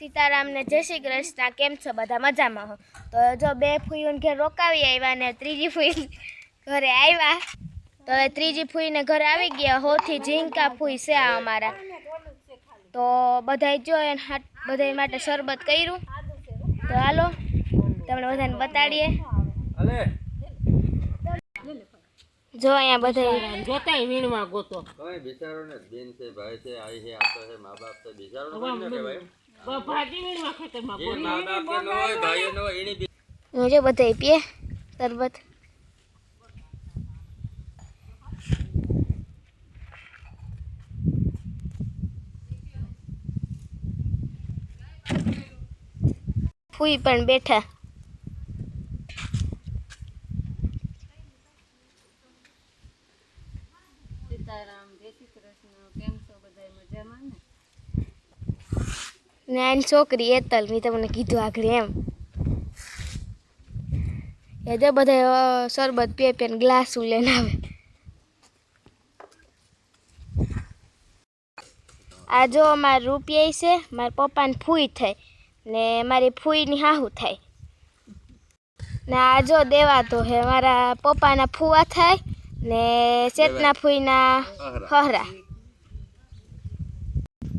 सीताराम ने जय श्री कृष्ण। केम छो बधा मजामां हो? तो जो बे फूईओने घेर रोकावी आव्या ने त्रीजी फूई घरे आव्या तो त्रीजी फूई ने घरे आवी गया। होथी झींका फूई से अमारा तो बधाई जो बधाई माटे शरबत कर्युं। तो हालो तमने बधाने बताडीए। जो अहींया बधाई जोताय वीणवा गोतो कई बिचारो ने बेन से भाई से आई है आपा है माँ बाप से बिचारो ने के भाई भाजी वीणवा खेतर में ये माँ बाप के न होय भाई न होय एनी मुझे बधाई पिए शरबत। फूई पण बैठा। सीताराम जय श्री कृष्ण। केम छो बधाय मजामां ने? नानी छोकरी एतल मैं तमने कीधुं आगळ एम। ए जो बधाय शरबत पीए पीए ग्लास लईने आवे। आ जो मार रूपिया छे मार पप्पा ने फूई थाय ने मारी फूई नी हाहू थाय ने आ जो देवा तो है मारा पप्पा ना फूआ थाय ने चेतना फूई ना हहरा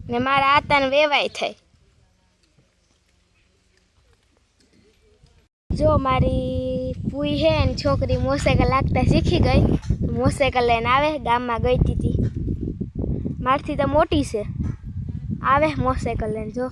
ने मारा आताने वेवाय थाय। जो मारी फूई है ने छोकरी मोटरसाइकल लागता शीखी गई। मोटरसाइकल लईने आवे। गाम में गई थी मारथी तो मोटी से आवे मोटरसाइकल लईने। जो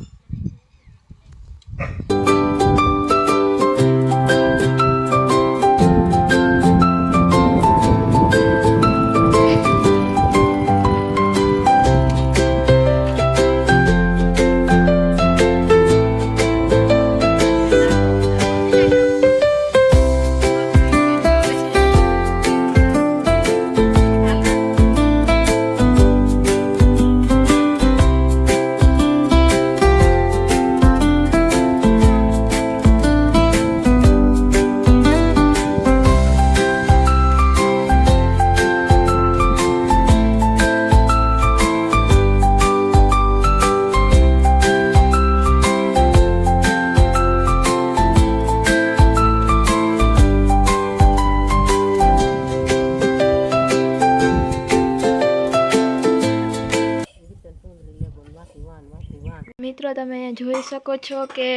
मित्रों तमे जोई शको छो कि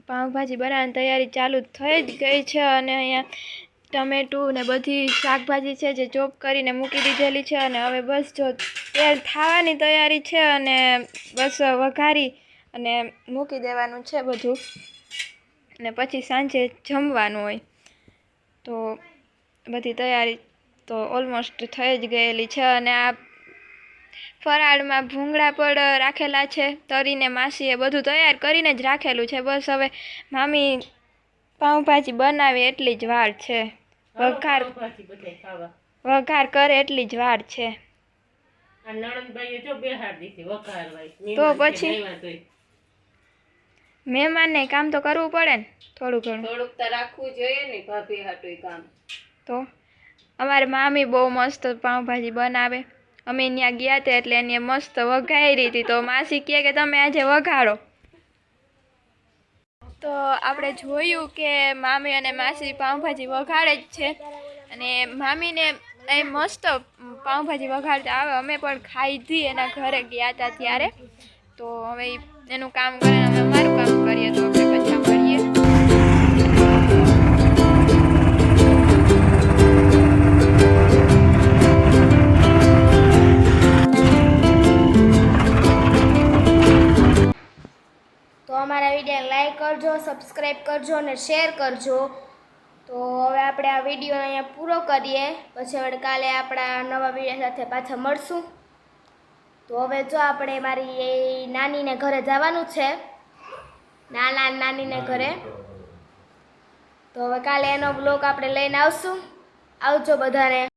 पावभाजी बनावવાની तैयारी चालू થઈ જ ગઈ છે અને અહીંયા ટમેટું ને બધી શાકભાજી છે જે ચોપ કરીને મૂકી દીધેલી છે અને હવે બસ જો તેલ થાવાની તૈયારી છે અને બસ વઘારી અને મૂકી દેવાનું છે બધું અને પછી સાંજે જમવાનું હોય તો બધી તૈયારી તો ઓલમોસ્ટ થઈ જ ગયેલી છે અને આ फराळमां भूंगळा पण राखेला छे तरीने मासीए बधुं तैयार करीने ज राखेलुं छे। बस हवे मामी पावभाजी बनावे एटली ज वार छे। वघार करे एटली ज वार छे। तो पछी मेहमानने काम तो करवुं पड़े ने थोडुं घणुं થોડુંક તો રાખવું જોઈએ ને ભાભી હાટું કામ। तो अमारे मामी बहु मस्त पावभाजी बनावे। अमे ત્યાં ગયા હતા એટલે એને મસ્ત વઘારી હતી તો માસી કહે કે તમે આજે વઘાડો। તો આપણે જોયું કે મામી અને માસી પાવભાજી વઘાડે જ છે અને મામીને એ મસ્ત પાવભાજી વઘાડતા આવે। અમે પણ ખાધી એના ઘરે ગયા હતા ત્યારે। તો હવે એનું કામ કરે અમે અમારું કામ કરીએ તો આપણે પાછા મળીએ। तो अमरा विडियो लाइक करजो, सब्सक्राइब करजो ने शेर करजो। तो हवे आपणे आ विडियो अहींया पूरो करीए पछी हवे काले आपणा नवा विडियो साथे पाछा मळशुं। तो हवे जो आपणे मारी नानी ने घरे जवानुं छे नाना नानी ने घरे। तो हवे काले एनो ब्लॉग आपणे लईने आवशुं। आवजो बधाने।